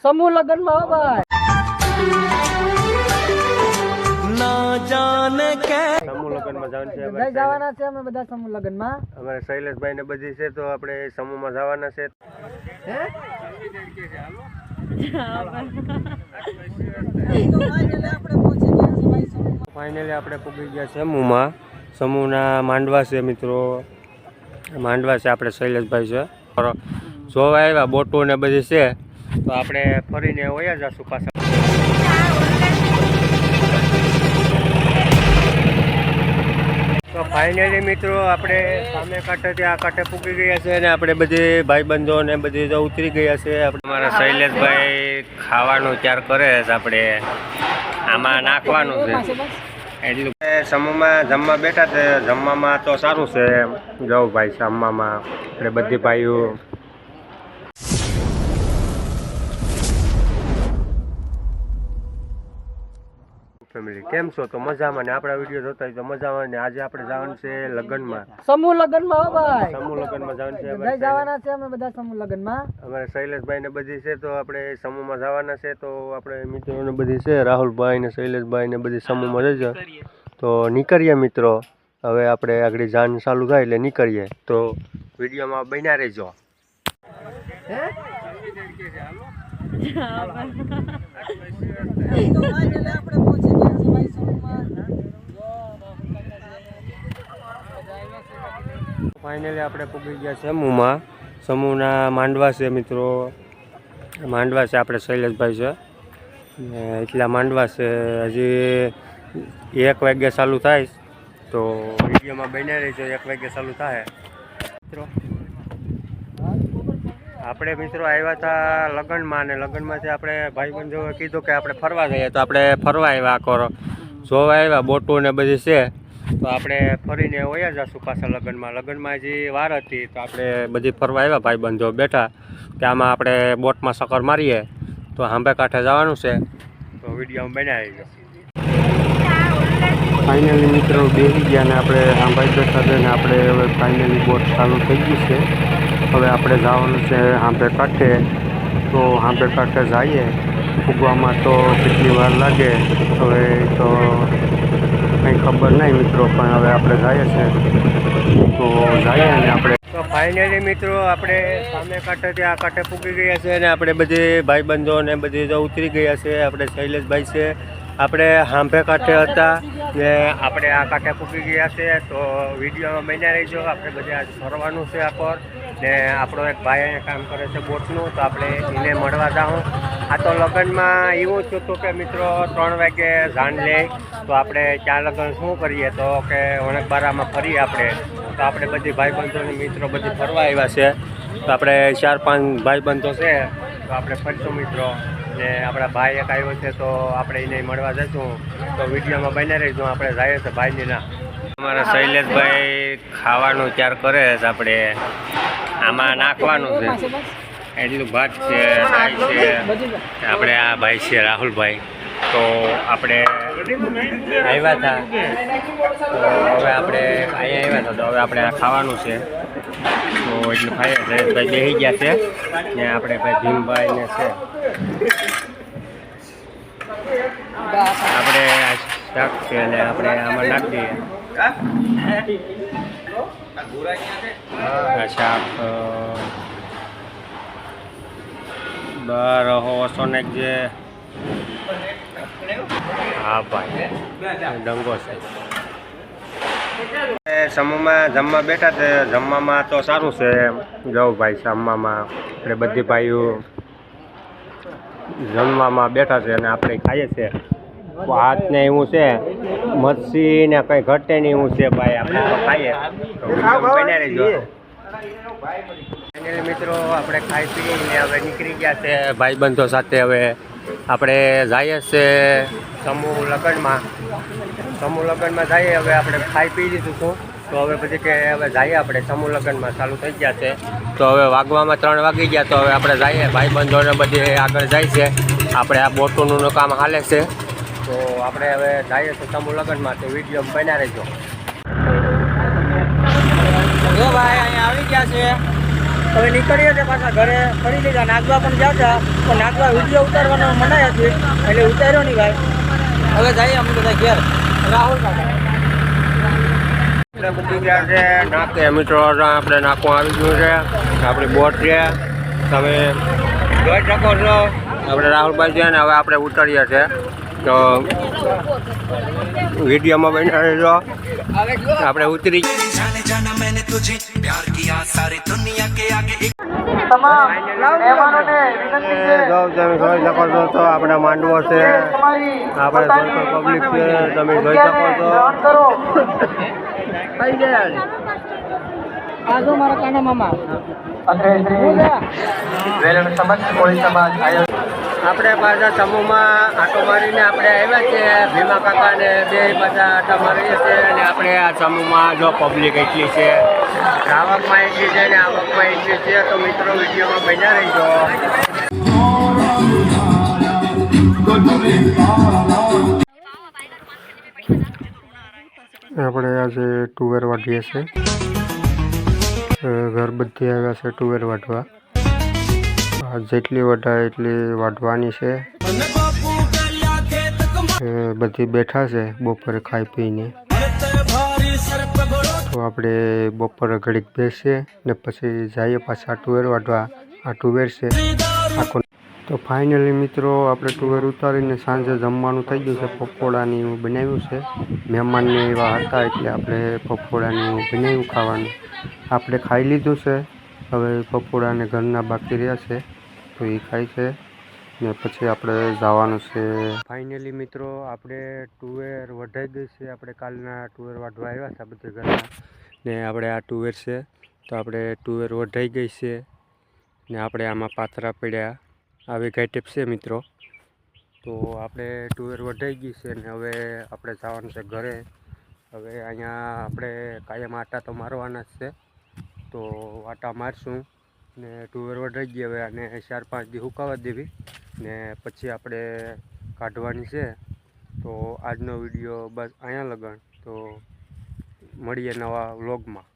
समूह लगन में हो भाई ના જાને કે સમૂહ લગ્નમાં જવાનું છે બધા જવાના છે અમે બધા સમૂહ લગ્ન માં અમારે શૈલેષભાઈ ને બધી છે તો આપણે સમૂહમાં જવાના છે. ફાઇનલી આપણે પૂગી ગયા સમૂહમાં. સમૂહના માંડવા છે મિત્રો, માંડવા છે આપણે શૈલેષભાઈ છે જોવા આવ્યા. બોટો ને બધી છે તો આપણે ફરીને વયા જશું પાછા. તો ફાઇનલી મિત્રો આપણે સામે કાંઠેથી આ કાંઠે પૂકી ગયા છે અને આપણે બધી ભાઈબંધો ને બધી તો ઉતરી ગયા છે. આપણે મારા શૈલેષભાઈ ખાવાનું તૈયાર કરે છે, આપણે આમાં નાખવાનું છે એટલું. સમૂહમાં જમવા બેઠા છે. જમવામાં તો સારું છે જવું ભાઈ. જમવામાં આપણે બધી ભાઈઓ ફેમિલી કેમ છો? તો મજામાં ને આપણા વિડીયો જોતા હોય તો મજામાં. ને આજે આપણે જવાનું છે લગ્નમાં. समूह लगन में हो भाई સમૂહ લગ્નમાં જવાનું છે. બધા જવાના છે અમે બધા સમૂહ લગ્ન માં અમારે શૈલેષભાઈ ને બધી છે તો આપણે સમૂહમાં જવાના છે. તો આપણે મિત્રોને બધી છે, રાહુલભાઈ ને શૈલેષભાઈ ને બધી સમૂહમાં જજો. તો નીકળીએ મિત્રો. હવે આપણે આગળ જાન ચાલુ થાય એટલે નીકળીએ. તો વિડીયોમાં બન્યા રહેજો. ફાઇનલી આપણે પૂગી ગયા સમૂહમાં. સમૂહના માંડવા છે મિત્રો, માંડવા છે આપણે શૈલેષભાઈ છે ને એટલા માંડવા છે. હજી 1 વાગ્યે ચાલુ થાય તો વિડીયોમાં બન્યા રહીજો. 1 વાગ્યે ચાલુ થાય મિત્રો. આપણે મિત્રો આવ્યા હતા લગ્નમાં અને લગ્નમાંથી આપણે ભાઈબંધોએ કીધું કે આપણે ફરવા જઈએ તો આપણે ફરવા આવ્યા. આખો જોવા આવ્યા. બોટો ને બધી છે તો આપણે ફરીને વયા જશું પાછા લગ્નમાં. લગ્નમાં હજી વાર હતી તો આપણે બધી ફરવા આવ્યા. ભાઈબંધો બેઠા કે આમાં આપણે બોટમાં ચક્કર મારીએ તો હાંભે કાંઠે જવાનું છે. તો વિડીયોમાં બનાવી ગયો. ફાઇનલી મિત્રો બેસી ગયા ને આપણે હાંભાઈ બેઠા છે ને આપણે હવે ફાઇનલી બોટ ચાલુ થઈ ગઈ છે. હવે આપણે જવાનું છે હાંભે કાંઠે. તો હાંભે કાંઠે જઈએ. ફૂગવામાં તો કેટલી વાર લાગે હવે તો કંઈ ખબર નહીં મિત્રો, પણ હવે આપણે જઈએ છે તો જઈએ ને આપણે. તો ફાઇનલી મિત્રો આપણે સામે કાંઠેથી આ કાંઠે પૂકી ગયા છે અને આપણે બધી ભાઈબંધો ને બધી તો ઉતરી ગયા છે. આપણે શૈલેષભાઈ છે, આપણે હાંભે કાંઠે હતા ને આપણે આ કાંઠે પૂકી ગયા છે. તો વિડીયોમાં બન્યા રહીજો. આપણે બધે આજ ફરવાનું છે આખો ને આપણો એક ભાઈ અહીંયા કામ કરે છે બોટનું, તો આપણે એને મળવા જાઉં. આ તો લગ્નમાં એવું થયું હતું કે મિત્રો 3 વાગે જાન લે તો આપણે ક્યાં લગ્ન શું કરીએ તો કે વણકબારામાં ફરીએ આપણે. તો આપણે બધી ભાઈબંધોની મિત્રો બધી ફરવા આવ્યા છે. તો આપણે 4-5 ભાઈબંધો છે તો આપણે ફરશું મિત્રો. ને આપણા ભાઈ એક આવ્યો છે તો આપણે એને મળવા જઈશું. તો વિડીયોમાં બન્યા રહીશું. આપણે જઈએ છીએ ભાઈની ના. અમારા શૈલેષભાઈ ખાવાનું તૈયાર કરે છે. આપણે આમાં નાખવાનું છે એટલું ભાત છે, દાળ છે. આપણે આ ભાઈ છે રાહુલભાઈ. તો આપણે આવ્યા હતા તો હવે આપણે અહીંયા આવ્યા હતા તો હવે આપણે આ ખાવાનું છે. તો એટલું ખાઈએ. જયેશભાઈ બેસી ગયા છે ને આપણે ભાઈ ભીમભાઈ ને છે. આપણે આ શાક છે અને આપણે આમાં નાખી દઈએ. આ શાક બરાબર ઓછો નાખજે. હા ભાઈ ડંગો છે. સમૂહમાં જમવા બેઠા છે. જમવામાં તો સારું છે જવું ભાઈ. જમવામાં આપણે બધી ભાઈઓ જમવામાં બેઠા છે અને આપણે ખાઈએ છીએ. હાથ ને એવું છે, મચ્છી ને કંઈ ઘટે નહીં એવું છે ભાઈ. આપણે તો ખાઈએ. બન્યા રહીજો. મિત્રો આપણે ખાઈ પીને હવે નીકળી ગયા છે ભાઈબંધો સાથે. હવે આપણે જઈએ છે સમૂહ લગ્નમાં. સમૂહ લગ્નમાં જઈએ. હવે આપણે ખાઈ પી લીધું છું તો હવે પછી કે હવે જઈએ આપણે સમૂહ લગ્નમાં. ચાલુ થઈ ગયા છે તો હવે વાગવામાં 3 વાગી ગયા. તો હવે આપણે જઈએ. ભાઈબંધોને બધી આગળ જાય છે. આપણે આ બોટોનું કામ હાલે છે તો આપણે હવે જઈએ છીએ સમૂહ લગ્નમાં. તો વિડીયો બન્યા રહેજો. ભાઈ અહીંયા આવી ગયા છે હવે નીકળીએ છીએ પાછા ઘરે ફરી લીધા. નાગવા પણ ગયા હતા પણ નાગવા વિડીયો ઉતારવાનો મનાઈ હતી એટલે ઉતાર્યો નહીં ભાઈ. હવે જઈએ અમે બધા ઘેર. રાહુલ કાકા આપણે બધી ગયા છે નાકે મિત્રો. આપણે નાકું આવી ગયું છે. આપણી બોટ છે તમે જોઈ શકો છો. આપણે રાહુલભાઈ છે ને હવે આપણે ઉતરીએ છીએ. તો વિડીયોમાં બન્યા રહેજો. આપણે ઉતરી जाने जाना मैंने तुझे प्यार किया सारी दुनिया के आगे एक તમામ મહેમાનોને વિનંતી છે જો તમે જોઈ શકો છો તો આપણે માંડવો છે. આપણે સોલકર પબ્લિક છે તમે જોઈ શકો છો. કઈ ગયા આ જો મારા કાના મામા આપણે પાછા સમૂહમાં આટો મારીને આપણે આવ્યા છે. ભીમા કાકાને બે પાછા આટા મારીએ છીએ અને આપણે આ સમૂહમાં જો પબ્લિક એટલી છે, આવકમાં એટલી છે ને આવકમાં એટલી છે. તો મિત્રો વિડીયોમાં બન્યા રહીજો. આપણે આજે ટુવેર વાટીએ છીએ. ઘર બધી આવ્યા છે ટુવેર વાટવા. જેટલી વટાય એટલી વાટવાની છે. બધી બેઠા છે બપોરે ખાઈ પીને. તો આપણે બપોરે ઘડીક બેસીએ ને પછી જઈએ પાછા ટુવેર વાટવા. આ ટુવેર છે આખો. તો ફાઇનલી મિત્રો આપણે ટુવેર ઉતારીને સાંજે જમવાનું થઈ ગયું છે. પકોડાની એવું બનાવ્યું છે. મહેમાનને એવા હતા એટલે આપણે પકોડાની એવું બનાવ્યું ખાવાનું. આપણે ખાઈ લીધું છે. હવે પકોડાને ઘરના બાકી રહ્યા છે તો એ ખાય છે ને પછી આપણે જવાનું છે. ફાઇનલી મિત્રો આપણે ટુવેર વઢાઈ ગઈ છે. આપણે કાલના ટુવેર વાઢવા આવ્યા હતા બધા ઘરના ને આપણે આ ટુવેર છે. તો આપણે ટુવેર વઢાઈ ગઈ છે ને આપણે આમાં પાથરા પડ્યા આવી કઈ ટીપ છે મિત્રો. તો આપણે ટુવેર વઢાઈ ગઈ છે ને હવે આપણે જવાનું છે ઘરે. હવે અહીંયા આપણે કાયમ આટા તો મારવાના જ છે. તો આટા મારશું ને ટુવેર વઢાઈ ગઈ હવે અને 4-5 દી સુકાવા દેવી ને પછી આપણે કાઢવાની છે. તો આજનો વિડીયો બસ અહીંયા લગન. તો મળીએ નવા વ્લોગમાં.